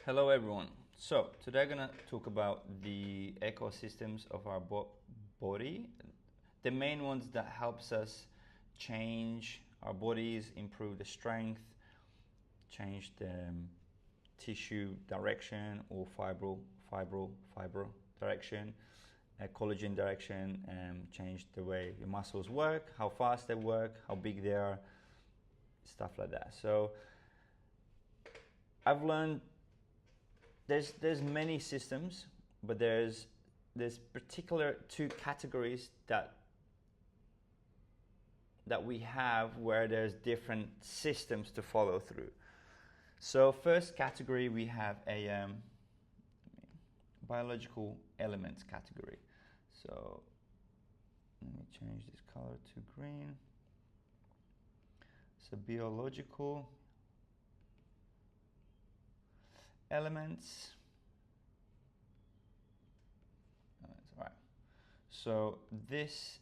Hello everyone. So today I'm gonna talk about the ecosystems of our body. The main ones that helps us change our bodies, improve the strength, change the tissue direction or fibro direction, collagen direction, and change the way your muscles work, how fast they work, how big they are, stuff like that. So I've learned there's many systems, but there's particular two categories that we have where there's different systems to follow through. So first category we have a biological elements category. So let me change this color to green. So biological elements. All right. So this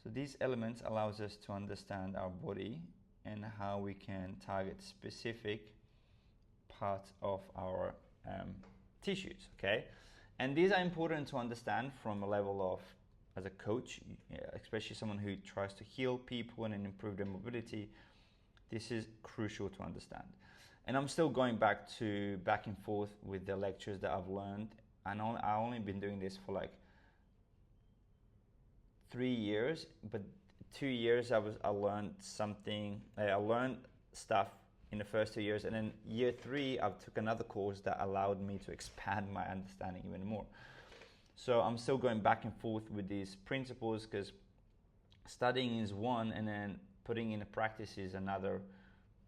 so these elements allows us to understand our body and how we can target specific parts of our tissues. Okay, and these are important to understand from a level of as a coach, especially someone who tries to heal people and improve their mobility. This is crucial to understand. And I'm still going back and forth with the lectures that I've learned. I've only been doing this for like 3 years, but 2 years I learned something. I learned stuff in the first 2 years, and then year 3 I took another course that allowed me to expand my understanding even more. So I'm still going back and forth with these principles because studying is one, and then putting in a practice is another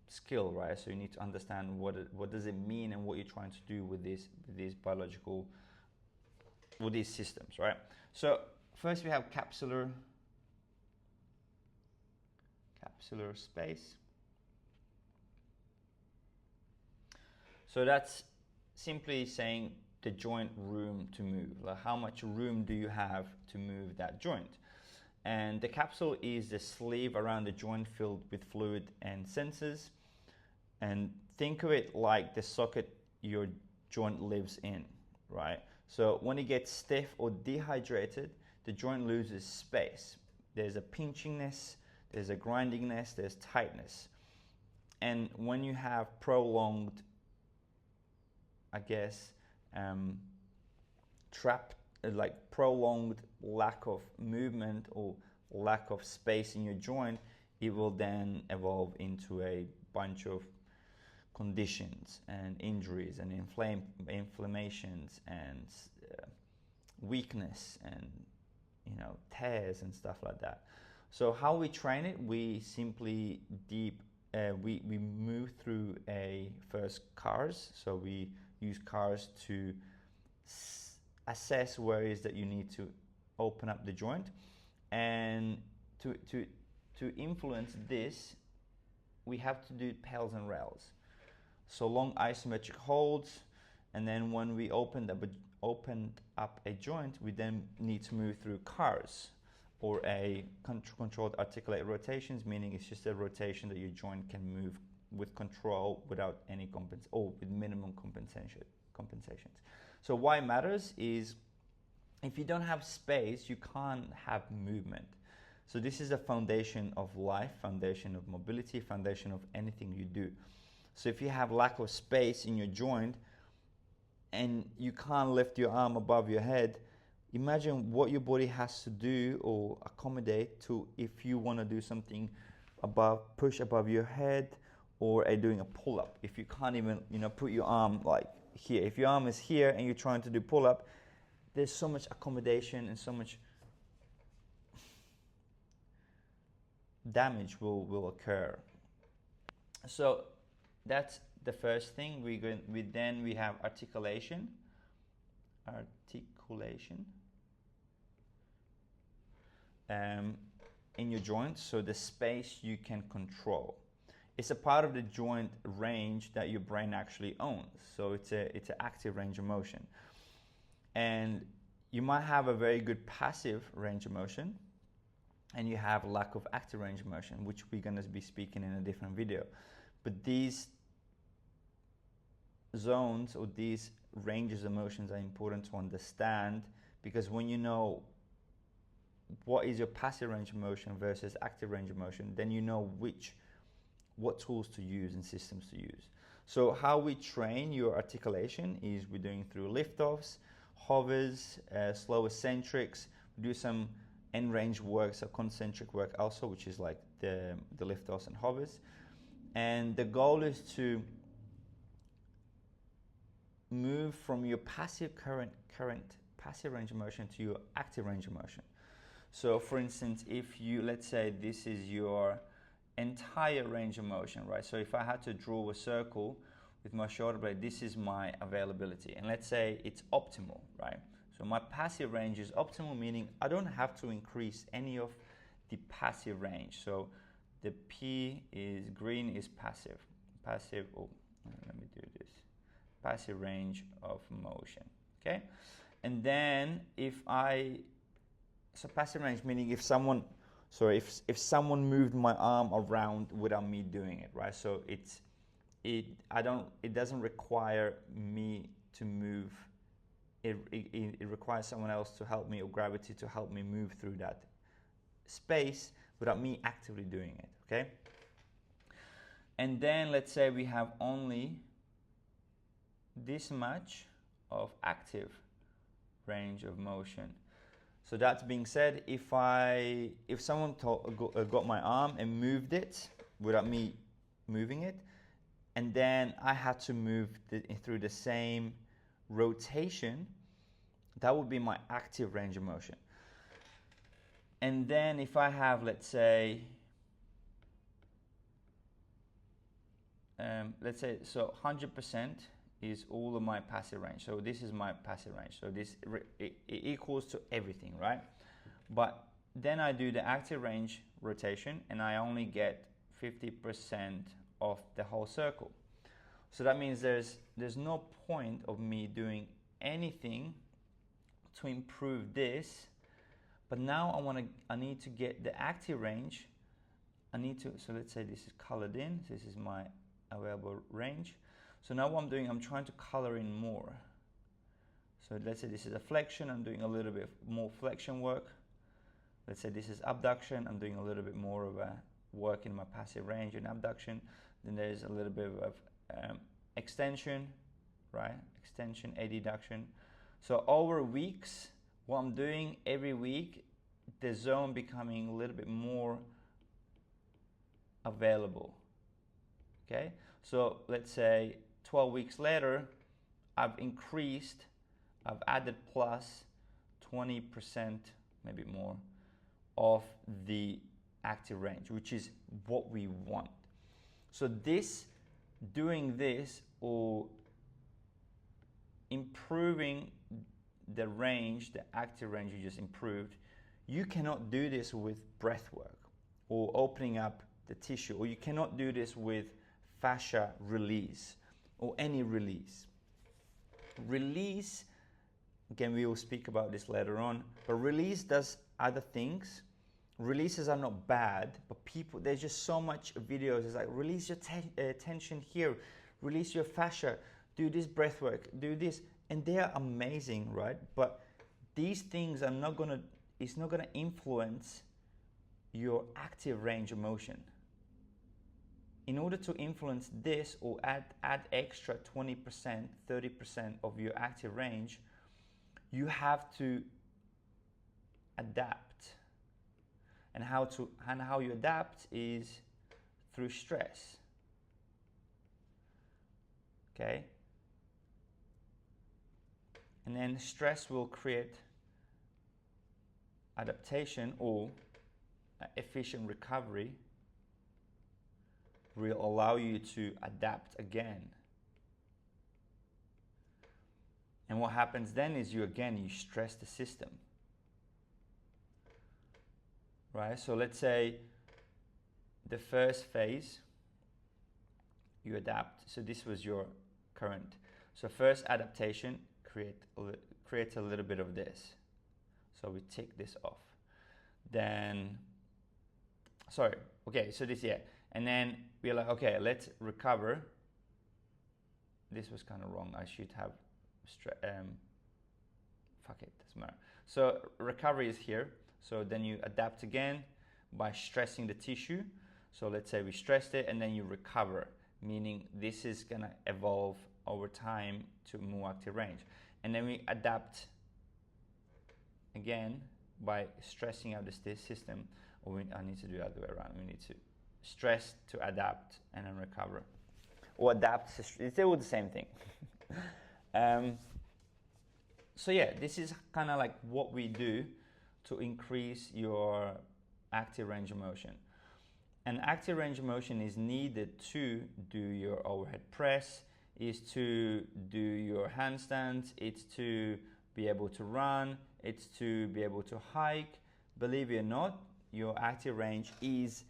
skill, right? So you need to understand what does it mean and what you're trying to do with these biological, with these systems, right? So first we have capsular space. So that's simply saying the joint room to move. Like how much room do you have to move that joint? And the capsule is the sleeve around the joint filled with fluid and sensors. And think of it like the socket your joint lives in, right? So when it gets stiff or dehydrated, the joint loses space. There's a pinchingness, there's a grindingness, there's tightness. And when you have prolonged, prolonged lack of movement or lack of space in your joint, it will then evolve into a bunch of conditions and injuries and inflammations and weakness and tears and stuff like that. So how we train it, we simply we move through first cars. So we use cars to assess where it is that you need to open up the joint, and to influence this, we have to do pals and rails. So long isometric holds, and then when we opened up a joint, we then need to move through cars or a controlled articulated rotations, meaning it's just a rotation that your joint can move with control without any or with minimum compensations. So why it matters is if you don't have space, you can't have movement. So this is a foundation of life, foundation of mobility, foundation of anything you do. So if you have lack of space in your joint and you can't lift your arm above your head, imagine what your body has to do or accommodate to if you want to do something push above your head, or doing a pull-up. If you can't even put your arm like here, if your arm is here and you're trying to do pull-up, there's so much accommodation and so much damage will occur. So that's the first thing. We have articulation in your joints. So the space you can control. It's a part of the joint range that your brain actually owns. So it's an active range of motion. And you might have a very good passive range of motion, and you have lack of active range of motion, which we're going to be speaking in a different video. But these zones or these ranges of motions are important to understand, because when you know what is your passive range of motion versus active range of motion, then you know what tools to use and systems to use. So how we train your articulation is we're doing through lift-offs, hovers, slow eccentrics. We do some end range work, so concentric work also, which is like the lift-offs and hovers. And the goal is to move from your passive passive range of motion to your active range of motion. So for instance, if you, let's say this is your entire range of motion, right? So if I had to draw a circle with my shoulder blade, this is my availability. And let's say it's optimal, right? So my passive range is optimal, meaning I don't have to increase any of the passive range. So the P is green is passive. Passive, oh, let me do this. Passive range of motion, okay? And then so passive range meaning if someone moved my arm around without me doing it, right? So it doesn't require me to move. It requires someone else to help me, or gravity to help me move through that space without me actively doing it, okay? And then let's say we have only this much of active range of motion. So that being said, if someone got my arm and moved it without me moving it, and then I had to move through the same rotation, that would be my active range of motion. And then if I have, let's say so 100% is all of my passive range. So this is my passive range. So this it equals to everything, right? But then I do the active range rotation and I only get 50% of the whole circle. So that means there's no point of me doing anything to improve this. But now I need to get the active range. So let's say this is colored in. This is my available range. So now what I'm doing, I'm trying to color in more. So let's say this is a flexion, I'm doing a little bit more flexion work. Let's say this is abduction, I'm doing a little bit more of a work in my passive range and abduction. Then there's a little bit of extension, right? Extension, adduction. So over weeks, what I'm doing every week, the zone becoming a little bit more available, okay? So let's say 12 weeks later, I've added plus 20%, maybe more, of the active range, which is what we want. So doing this or improving the range, the active range you just improved, you cannot do this with breath work or opening up the tissue, or you cannot do this with fascia release or any release. Release, again, we will speak about this later on, but release does other things. Releases are not bad, but there's just so much videos. It's like, release your tension here, release your fascia, do this breath work, do this, and they are amazing, right? But these things are it's not gonna influence your active range of motion. In order to influence this or add extra 20%, 30% of your active range, you have to adapt. And how you adapt is through stress. Okay? And then stress will create adaptation or efficient recovery, will allow you to adapt again. And what happens then is you stress the system. Right? So let's say the first phase, you adapt. So this was your current. So first adaptation, create a little bit of this. So we take this off. Then sorry, okay, so this, yeah. And then we're like, okay, let's recover. This was kind of wrong. I should have, fuck it, doesn't matter. So recovery is here. So then you adapt again by stressing the tissue. So let's say we stressed it and then you recover, meaning this is gonna evolve over time to more active range. And then we adapt again by stressing out this system, or I need to do the other way around. We need to stress to adapt and then recover. Or adapt, it's all the same thing. So yeah, this is kind of like what we do to increase your active range of motion. And active range of motion is needed to do your overhead press, is to do your handstands, it's to be able to run, it's to be able to hike. Believe it or not, your active range is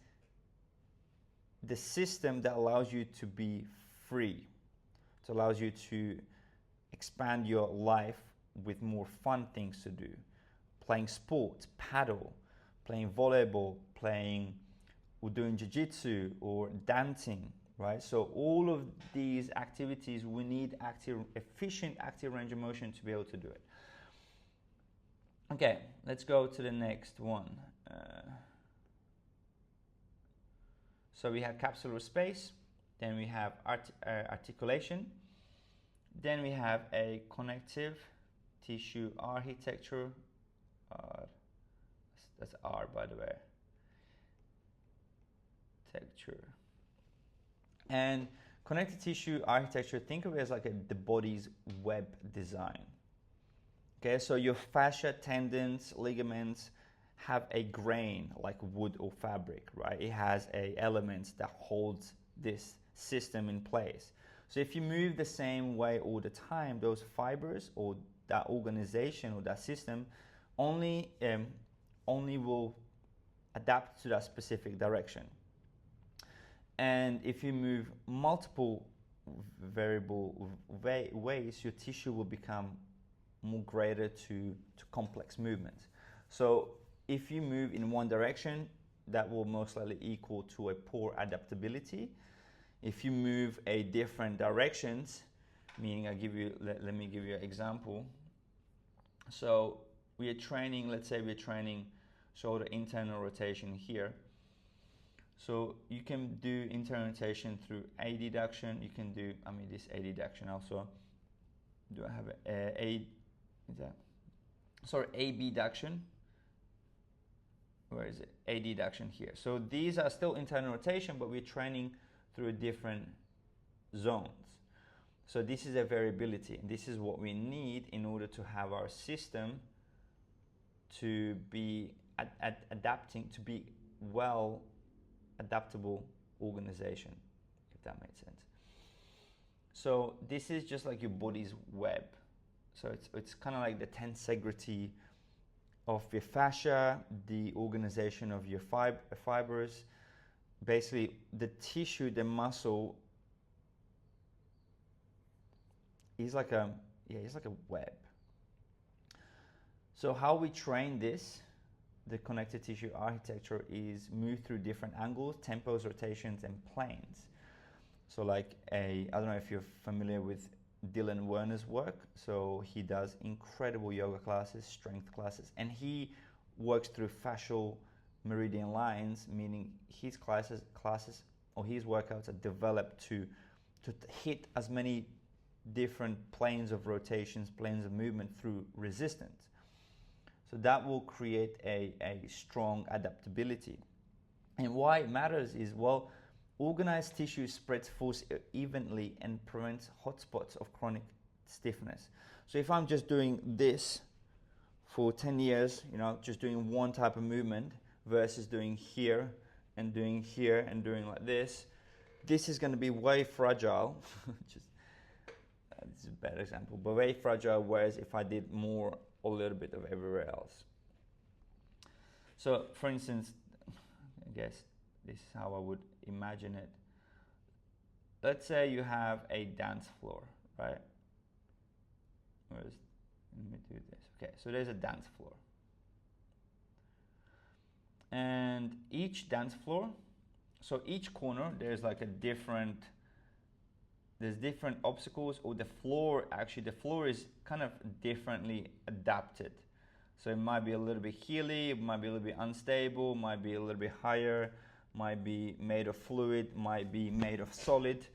the system that allows you to be free. It allows you to expand your life with more fun things to do. Playing sports, paddle, playing volleyball, playing or doing jiu-jitsu or dancing, right? So all of these activities, we need efficient active range of motion to be able to do it. Okay, let's go to the next one. So we have capsular space, then we have articulation, then we have a connective tissue architecture. That's R, by the way. Texture. And connective tissue architecture, think of it as like the body's web design. Okay, so your fascia, tendons, ligaments have a grain like wood or fabric, right? It has elements that holds this system in place. So if you move the same way all the time, those fibers or that organization or that system only will adapt to that specific direction. And if you move multiple variable ways, your tissue will become more greater to complex movements. So if you move in one direction, that will most likely equal to a poor adaptability. If you move a different directions, meaning let me give you an example. So we are training, let's say we're training shoulder internal rotation here. So you can do internal rotation through adduction. You can do, this adduction also. Do I have abduction? Where is it? Adduction here. So these are still internal rotation, but we're training through different zones. So this is a variability, and this is what we need in order to have our system to be adapting, to be well adaptable organization, if that makes sense. So this is just like your body's web. So it's kind of like the tensegrity of your fascia, the organization of your fibers. Basically, the tissue, the muscle is like a web. So how we train this, the connective tissue architecture, is move through different angles, tempos, rotations, and planes. So like I don't know if you're familiar with Dylan Werner's work. So he does incredible yoga classes, strength classes, and he works through fascial meridian lines, meaning his classes or his workouts are developed to hit as many different planes of rotations, planes of movement through resistance. So that will create a strong adaptability. And why it matters is, well, organized tissue spreads force evenly and prevents hotspots of chronic stiffness. So if I'm just doing this for 10 years, just doing one type of movement versus doing here and doing like this is going to be way fragile. This is a bad example, but very fragile, whereas if I did more, a little bit of everywhere else. So for instance, I guess this is how I would imagine it. Let's say you have a dance floor, right? Let me do this. Okay, so there's a dance floor. And and each dance floor, so each corner there's like there's different obstacles, or the floor is kind of differently adapted. So it might be a little bit hilly, it might be a little bit unstable, might be a little bit higher, might be made of fluid, might be made of solid,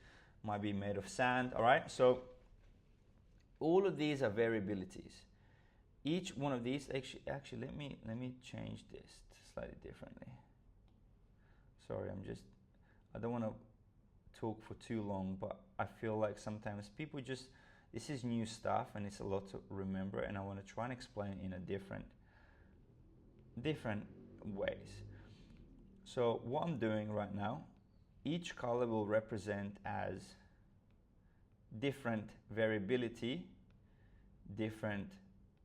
might be made of sand. All right, so all of these are variabilities. Each one of these, actually let me change this slightly differently. Sorry, I don't want to talk for too long, but I feel like sometimes people just, this is new stuff and it's a lot to remember, and I want to try and explain in a different ways. So what I'm doing right now, each color will represent as different variability, different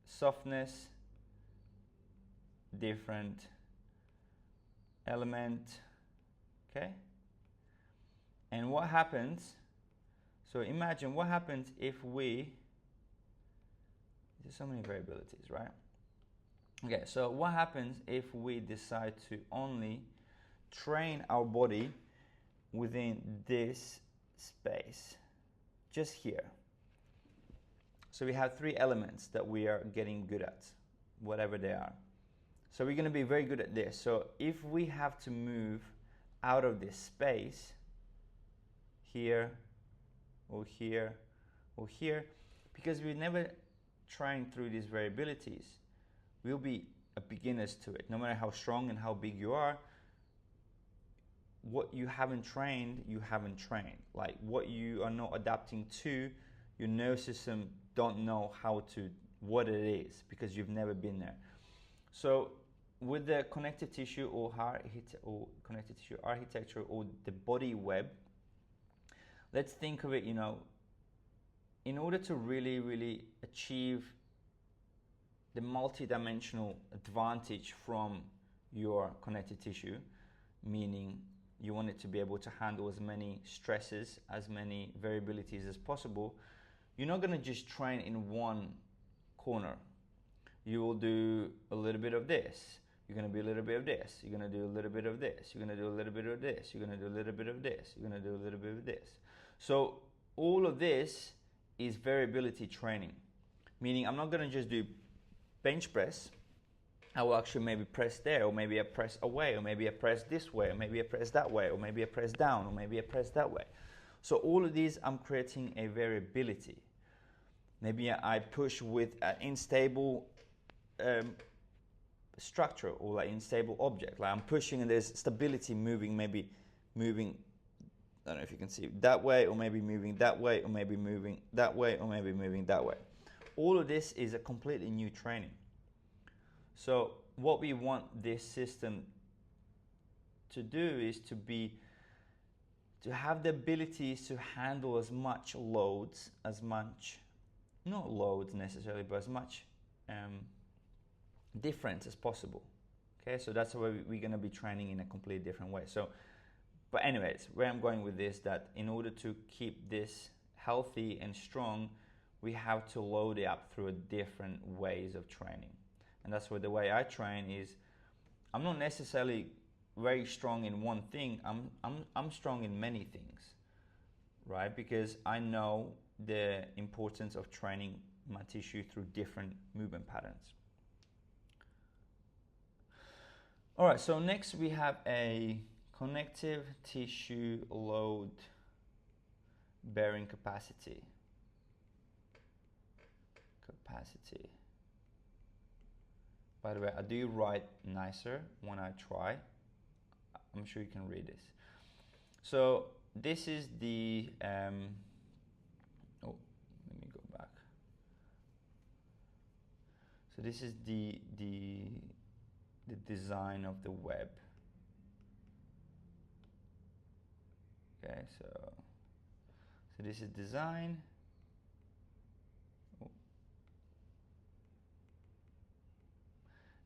softness, different element, okay? And what happens, so imagine what happens if there's so many variabilities, right? Okay, so what happens if we decide to only train our body within this space, just here? So we have 3 elements that we are getting good at, whatever they are. So we're going to be very good at this. So if we have to move out of this space, here, or here, or here, because we're never trying through these variabilities, we'll be beginners to it. No matter how strong and how big you are, what you haven't trained, you haven't trained. Like what you are not adapting to, your nervous system don't know what it is, because you've never been there. So with the connective tissue or connective tissue architecture, or the body web, let's think of it, in order to really, really achieve the multi-dimensional advantage from your connective tissue, meaning you want it to be able to handle as many stresses, as many variabilities as possible, you're not going to just train in one corner. You will do a little bit of this, you're going to do a little bit of this, you're going to do a little bit of this, you're going to do a little bit of this, you're going to do a little bit of this, you're going to do a little bit of this. So all of this is variability training, meaning I'm not going to just do bench press. I will actually maybe press there, or maybe I press away, or maybe I press this way, or maybe I press that way, or maybe I press down, or maybe I press that way. So all of these, I'm creating a variability. Maybe I push with an unstable structure, or like unstable object. Like I'm pushing and there's stability moving, maybe moving, I don't know if you can see, that way, or maybe moving that way, or maybe moving that way, or maybe moving that way. All of this is a completely new training. So what we want this system to do is to have the abilities to handle as much loads, not loads necessarily, but as much difference as possible. Okay, so that's why we're going to be training in a completely different way. So, but anyways, where I'm going with this, that in order to keep this healthy and strong, we have to load it up through different ways of training. And that's why the way I train is, I'm not necessarily very strong in one thing. I'm strong in many things, right? Because I know the importance of training my tissue through different movement patterns. All right, so next we have a connective tissue load bearing capacity. By the way, I do write nicer when I try. I'm sure you can read this. So this is the, let me go back. So this is the design of the web. Okay, so this is design.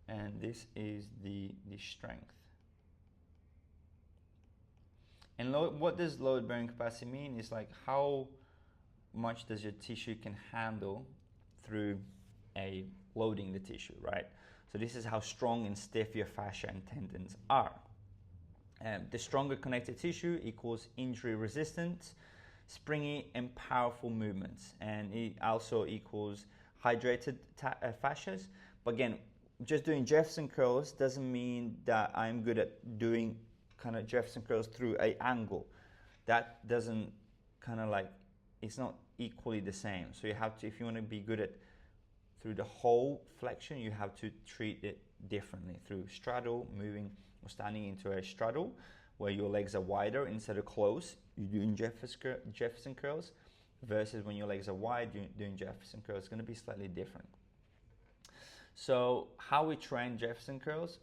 And this is the strength. And what does load bearing capacity mean? Is like how much does your tissue can handle through loading the tissue, right? So this is how strong and stiff your fascia and tendons are. The stronger connective tissue equals injury resistance, springy and powerful movements, and it also equals hydrated fascias. But again, just doing Jefferson curls doesn't mean that I'm good at doing kind of Jefferson curls through an angle. That doesn't kind of like, it's not equally the same. So you have to, if you want to be good at through the whole flexion, you have to treat it differently through straddle, moving or standing into a straddle where your legs are wider instead of close. You're doing Jefferson curls versus when your legs are wide, you're doing Jefferson curls. It's going to be slightly different. So how we train Jefferson curls,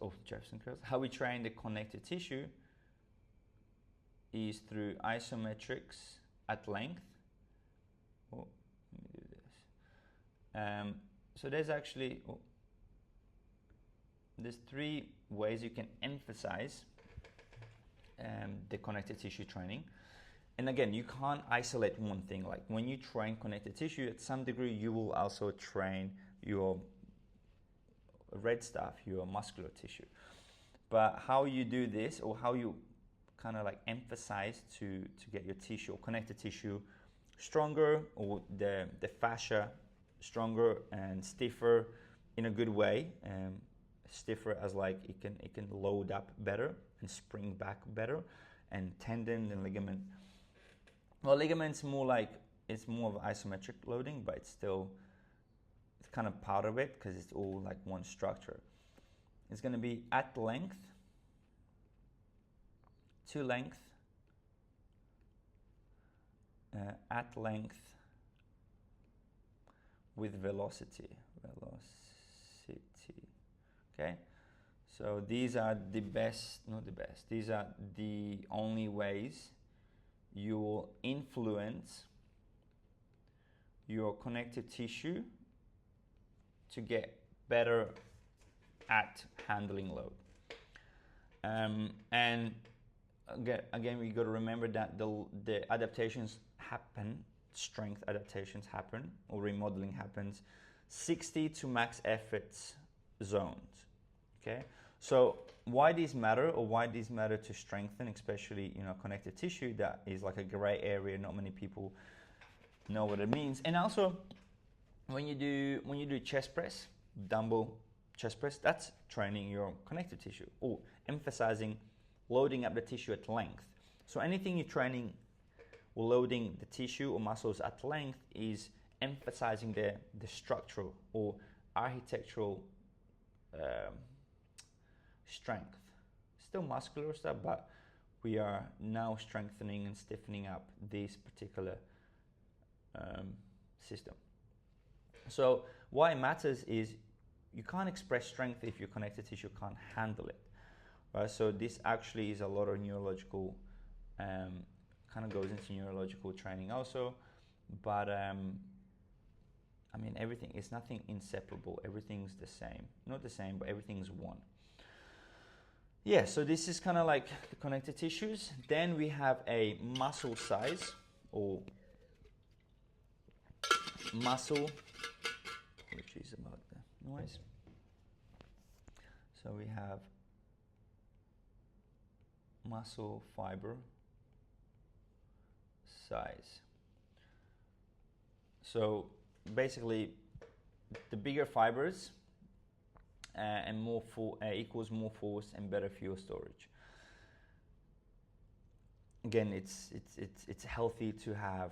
how we train the connective tissue is through isometrics at length. Oh, let me do this. So there's actually, there's 3 ways you can emphasize the connective tissue training. And again, you can't isolate one thing. Like when you train connective tissue, at some degree, you will also train your red stuff, your muscular tissue. But how you do this, or how you kind of like emphasize to get your tissue or connective tissue stronger, or the fascia stronger and stiffer in a good way, stiffer as like it can load up better and spring back better, and tendon and ligament. Well, ligament's more like, it's more of isometric loading, but it's kind of part of it because it's all like one structure. It's going to be at length, to length, at length with velocity. Okay, so these are the best, not the best, these are the only ways you will influence your connective tissue to get better at handling load. And again, we got to remember that the adaptations happen, strength adaptations happen, or remodeling happens 60 to max efforts zones. Okay, so why these matter, or why these matter to strengthen, especially connective tissue, that is like a gray area. Not many people know what it means. And also, when you do chest press, dumbbell chest press, that's training your connective tissue, or emphasizing loading up the tissue at length. So anything you're training or loading the tissue or muscles at length is emphasizing the structural or architectural strength. Still muscular stuff, but we are now strengthening and stiffening up this particular system. So why it matters is you can't express strength if your connective tissue can't handle it. Right? So this actually is a lot of neurological, kind of goes into neurological training also. But I mean, everything is nothing inseparable. Everything's the same. Not the same, but everything's one. Yeah, so this is kind of like the connective tissues. Then we have a muscle size, or muscle, which is about the noise. So we have muscle fiber size. So basically, the bigger fibers and more equals more force and better fuel storage. Again, it's healthy to have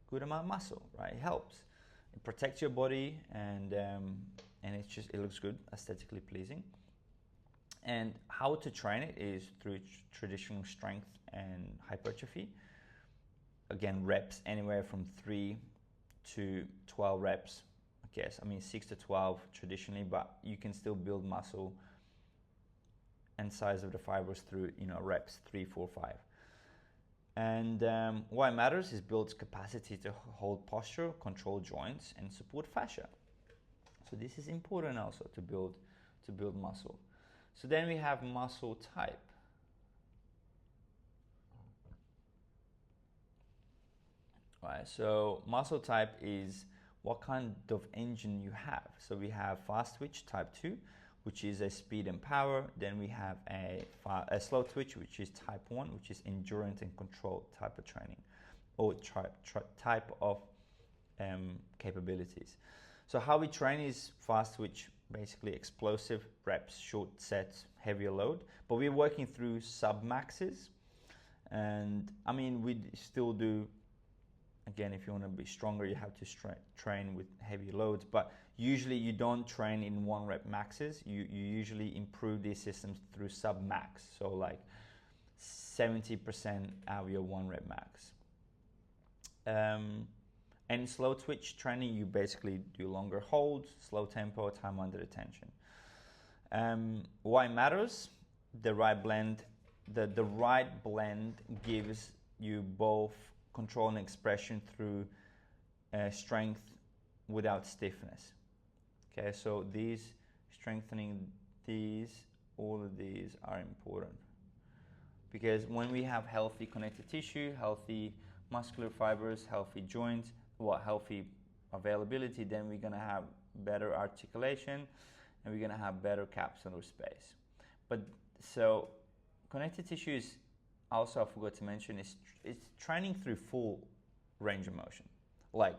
good amount of muscle, right? It helps. It protects your body, and it looks good, aesthetically pleasing. And how to train it is through traditional strength and hypertrophy. Again, reps anywhere from 3 to 12 reps. I guess, I mean 6 to 12 traditionally, but you can still build muscle and size of the fibers through reps 3, 4, 5. And why it matters is builds capacity to hold posture, control joints, and support fascia. So this is important also to build muscle. So then we have muscle type. Right, so muscle type is what kind of engine you have. So we have fast twitch type 2, which is a speed and power. Then we have a slow twitch, which is type 1, which is endurance and control type of training, or type of capabilities. So how we train is fast twitch, basically explosive reps, short sets, heavier load, but we're working through sub maxes. And I mean, we still do, again, if you want to be stronger, you have to train with heavy loads, but usually you don't train in 1 rep maxes. You usually improve these systems through sub max, so like 70% out of your 1 rep max. And slow twitch training, you basically do longer holds, slow tempo, time under attention. Why it matters? The right blend. The right blend gives you both control and expression through strength without stiffness. Okay, so these strengthening all of these are important, because when we have healthy connective tissue, healthy muscular fibers, healthy joints, healthy availability, then we're gonna have better articulation and we're gonna have better capsular space. But so connective tissue is also, I forgot to mention, it's training through full range of motion, like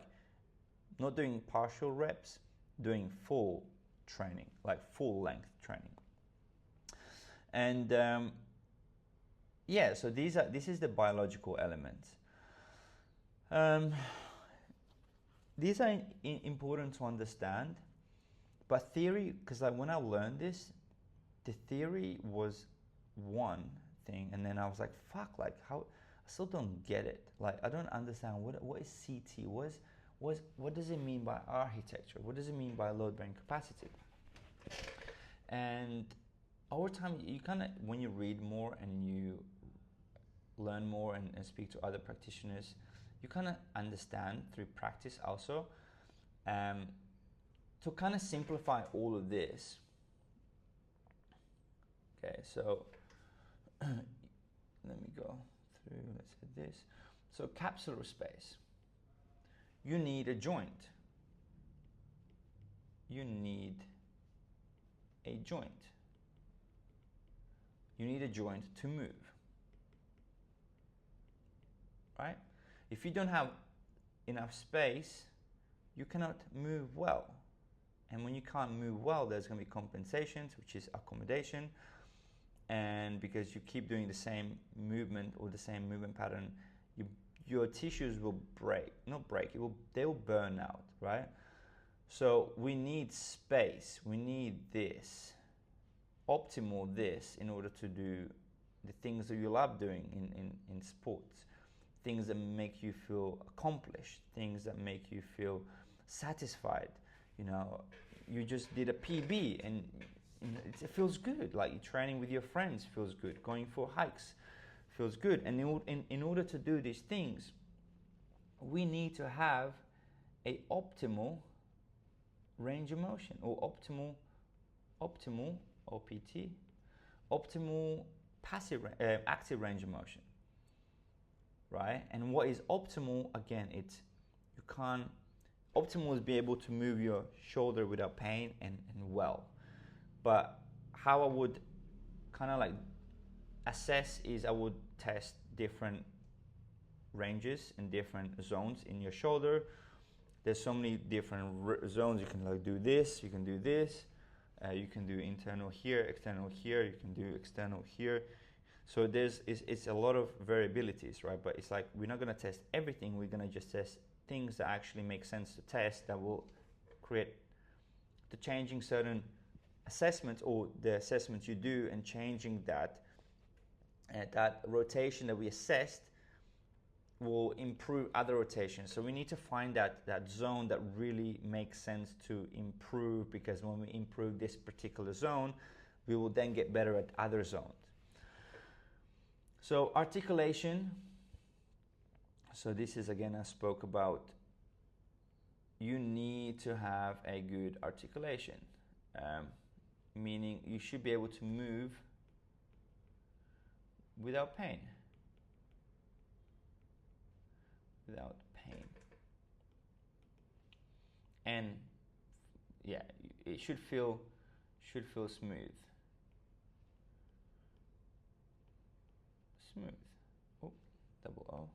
not doing partial reps, doing full training, like full length training. And yeah, so this is the biological elements. These are important to understand, but theory, because like when I learned this, the theory was one thing, and then I was like, fuck, like how, I still don't get it. Like I don't understand what is CT, what does it mean by architecture, what does it mean by load bearing capacity? And over time, you kind of, when you read more and you learn more and speak to other practitioners, you kind of understand through practice also. To kind of simplify all of this, okay, so let me go through, let's hit this. So capsular space, you need a joint. You need a joint. You need a joint to move, right? If you don't have enough space, you cannot move well. And when you can't move well, there's going to be compensations, which is accommodation. And because you keep doing the same movement or the same movement pattern, your tissues will they will burn out, right? So we need space. We need this, optimal this, in order to do the things that you love doing in sports. Things that make you feel accomplished, things that make you feel satisfied. You know, you just did a PB and it feels good. Like you're training with your friends feels good. Going for hikes feels good. And in order to do these things, we need to have a optimal range of motion, or optimal OPT, optimal active range of motion. Right? And what is optimal? Again, optimal is be able to move your shoulder without pain and well. But how I would kind of like assess is I would test different ranges and different zones in your shoulder. There's so many different zones. You can like do this, you can do this, you can do internal here, external here, you can do external here. So it's a lot of variabilities, right? But it's like we're not going to test everything. We're going to just test things that actually make sense to test, that will create the changing certain assessments or the assessments you do, and changing that rotation that we assessed will improve other rotations. So we need to find that zone that really makes sense to improve, because when we improve this particular zone, we will then get better at other zones. So articulation, so this is again, I spoke about, you need to have a good articulation, meaning you should be able to move without pain. Without pain. And yeah, it should feel should feel smooth. Smooth. Oh, double O.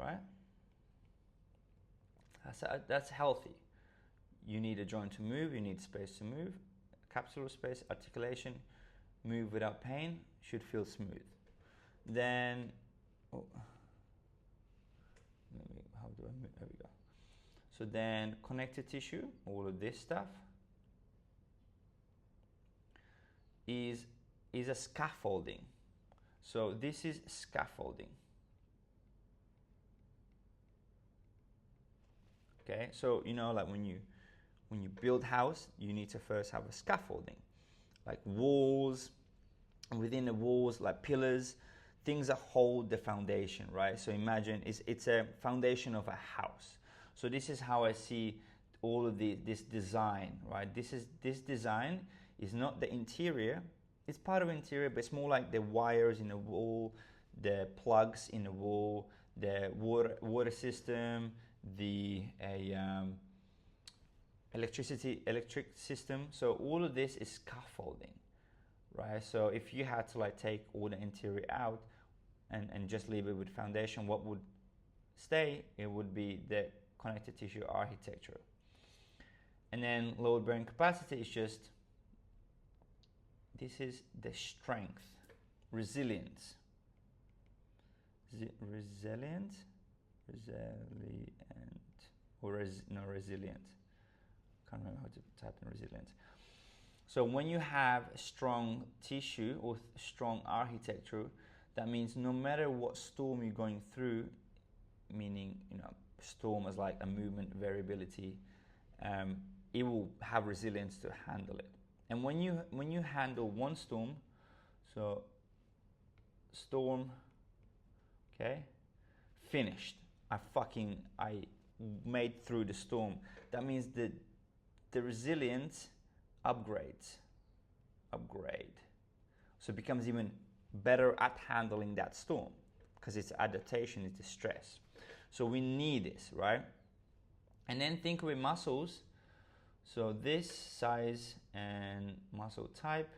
Right? That's healthy. You need a joint to move, you need space to move. Capsular space, articulation, move without pain, should feel smooth. Then, oh, how do I move? There we go. So then connective tissue, all of this stuff, is a scaffolding. So this is scaffolding. Okay, so you know, like when you build house, you need to first have a scaffolding, like walls, and within the walls, like pillars, things that hold the foundation, right? So imagine it's a foundation of a house. So this is how I see all of this design, right? This design is not the interior. It's part of interior, but it's more like the wires in the wall, the plugs in the wall, the water system, the electric system. So all of this is scaffolding, right? So if you had to like take all the interior out and just leave it with foundation, what would stay? It would be the connective tissue architecture. And then load bearing capacity is just, this is the strength, resilience, resilient, or resilient. Can't remember how to type in resilient. So when you have strong tissue or strong architecture, that means no matter what storm you're going through, meaning, you know, storm as like a movement variability, it will have resilience to handle it. And when you handle one storm, so storm, okay, finished. I made through the storm. That means that the resilience upgrade. So it becomes even better at handling that storm because it's adaptation, it's the stress. So we need this, right? And then think with muscles. So this size and muscle type.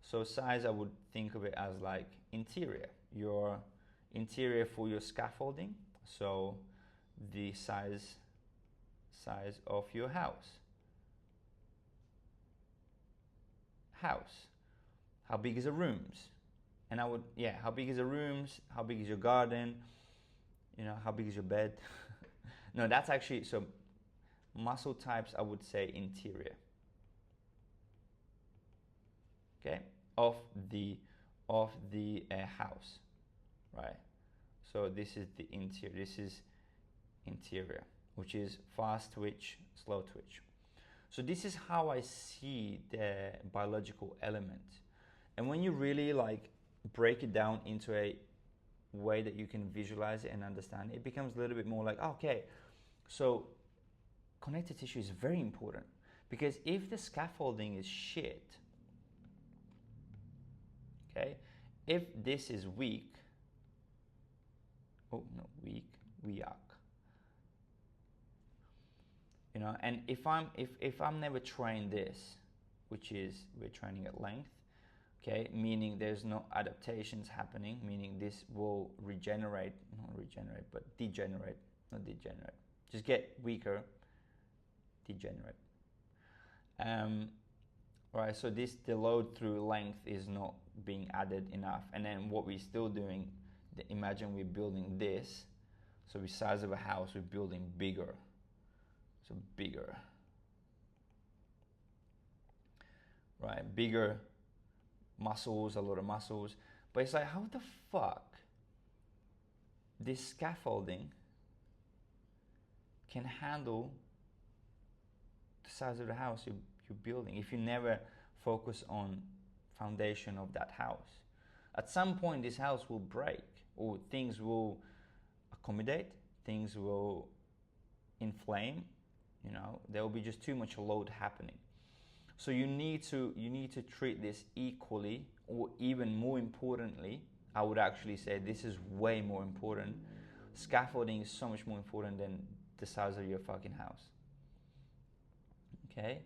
So size, I would think of it as like interior. Your interior for your scaffolding. So the size of your house. How big is the rooms? And how big is the rooms? How big is your garden? You know, how big is your bed? No, that's actually, so muscle types, I would say interior. Okay, of the house, right? So this is the interior. This is interior, which is fast twitch, slow twitch. So this is how I see the biological element. And when you really like break it down into a way that you can visualize it and understand it, it becomes a little bit more like, okay, so connective tissue is very important, because if the scaffolding is shit, okay, if this is weak, weak, you know, and if I'm never trained this, which is we're training at length, okay, meaning there's no adaptations happening, meaning this will degenerate, just get weaker, degenerate. Right, so the load through length is not being added enough. And then what we're still doing, imagine we're building this, so the size of a house, we're building bigger. So bigger. Right, bigger muscles, a lot of muscles. But it's like, how the fuck this scaffolding can handle the size of the house you're building if you never focus on foundation of that house? At some point this house will break, or things will accommodate, things will inflame, you know, there will be just too much load happening. So you need to treat this equally, or even more importantly, I would actually say this is way more important. Scaffolding is so much more important than the size of your fucking house. Okay?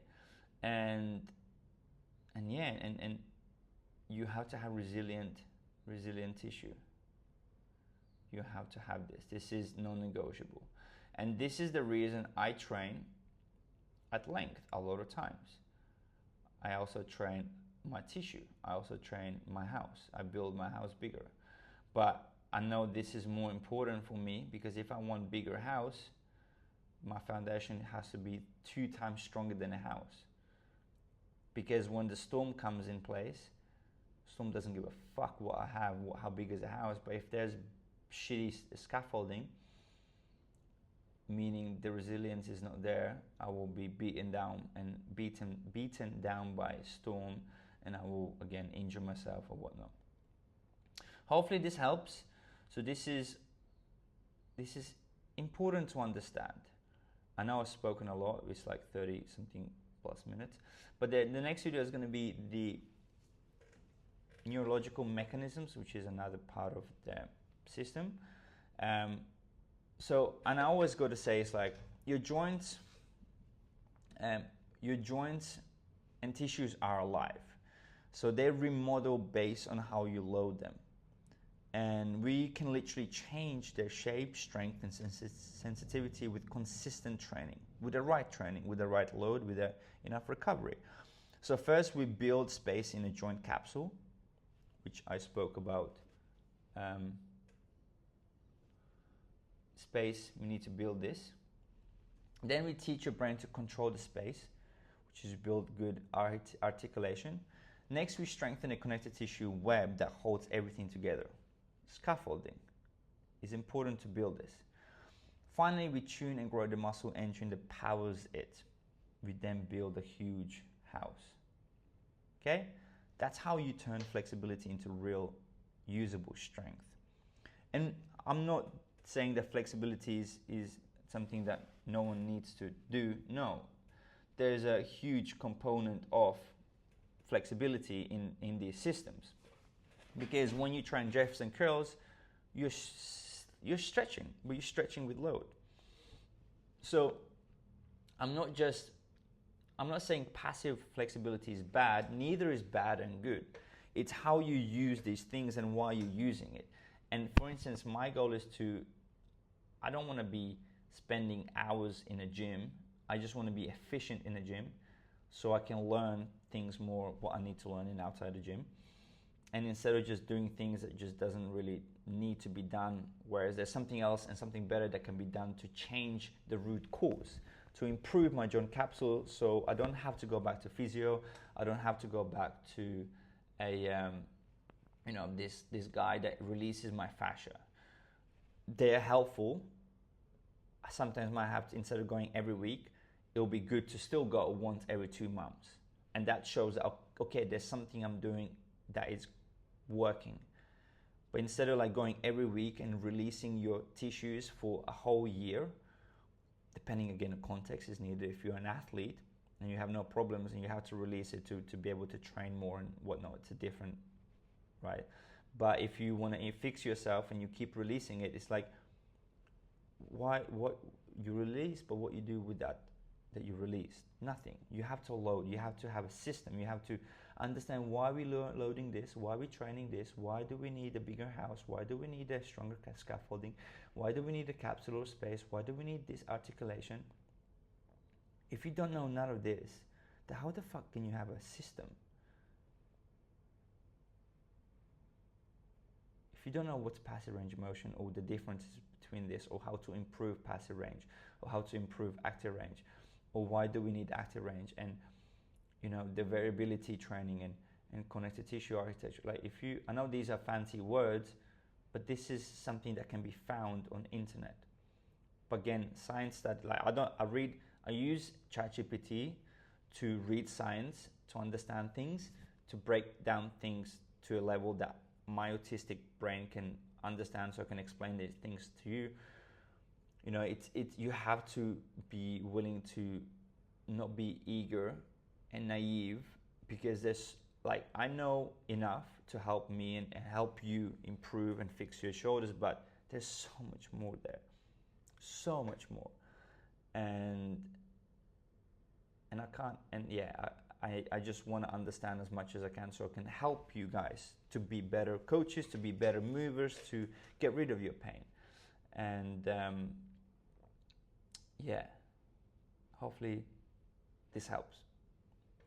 and yeah, and you have to have resilient tissue. You have to have this. This is non-negotiable, and this is the reason I train at length a lot of times. I also train my tissue. I also train my house. I build my house bigger, but I know this is more important for me, because if I want bigger house, my foundation has to be 2 times stronger than a house. Because when the storm comes in place, storm doesn't give a fuck what I have, how big is the house. But if there's shitty scaffolding, meaning the resilience is not there, I will be beaten down by storm, and I will again injure myself or whatnot. Hopefully this helps. So this is important to understand. I know I've spoken a lot. It's like 30 something plus minutes, but the next video is going to be the neurological mechanisms, which is another part of the system. So, and I always got to say, it's like your joints and tissues are alive, so they remodel based on how you load them, and we can literally change their shape, strength, and sensitivity with consistent training, with the right load, with enough recovery. So first we build space in a joint capsule, which I spoke about. Space, we need to build this. Then we teach your brain to control the space, which is build good articulation. Next, we strengthen a connective tissue web that holds everything together. Scaffolding is important to build this. Finally, we tune and grow the muscle engine that powers it. We then build a huge house. Okay? That's how you turn flexibility into real usable strength. And I'm not saying that flexibility is something that no one needs to do. No, there's a huge component of flexibility in these systems, because when you train Jefferson curls, you're stretching, but you're stretching with load. So I'm not saying passive flexibility is bad. Neither is bad and good. It's how you use these things and why you're using it. And for instance, my goal is I don't want to be spending hours in a gym. I just want to be efficient in a gym, so I can learn things more, what I need to learn outside the gym. And instead of just doing things that just doesn't really need to be done, whereas there's something else and something better that can be done to change the root cause, to improve my joint capsule, so I don't have to go back to physio. I don't have to go back to this guy that releases my fascia. They're helpful. I sometimes might have to, instead of going every week, it'll be good to still go once every 2 months. And that shows that, okay, there's something I'm doing that is working. But instead of like going every week and releasing your tissues for a whole year, depending again on context is needed. If you're an athlete and you have no problems and you have to release it to be able to train more and whatnot, it's a different, right? But if you want to fix yourself and you keep releasing it, it's like, what you release, but what you do with that you released? Nothing. You have to load. You have to have a system. You have to understand why we loading this, why we training this, why do we need a bigger house, why do we need a stronger scaffolding, why do we need a capsular space, why do we need this articulation. If you don't know none of this, then how the fuck can you have a system? If you don't know what's passive range of motion, or the differences between this, or how to improve passive range, or how to improve active range, or why do we need active range, and the variability training and connective tissue architecture. Like, I know these are fancy words, but this is something that can be found on internet. But again, science study, I use ChatGPT to read science, to understand things, to break down things to a level that my autistic brain can understand, so I can explain these things to you. You have to be willing to not be eager and naive, because I know enough to help me and help you improve and fix your shoulders, but there's so much more there, so much more. And and I can't. And yeah, I just want to understand as much as I can so I can help you guys to be better coaches, to be better movers, to get rid of your pain. And yeah, hopefully this helps.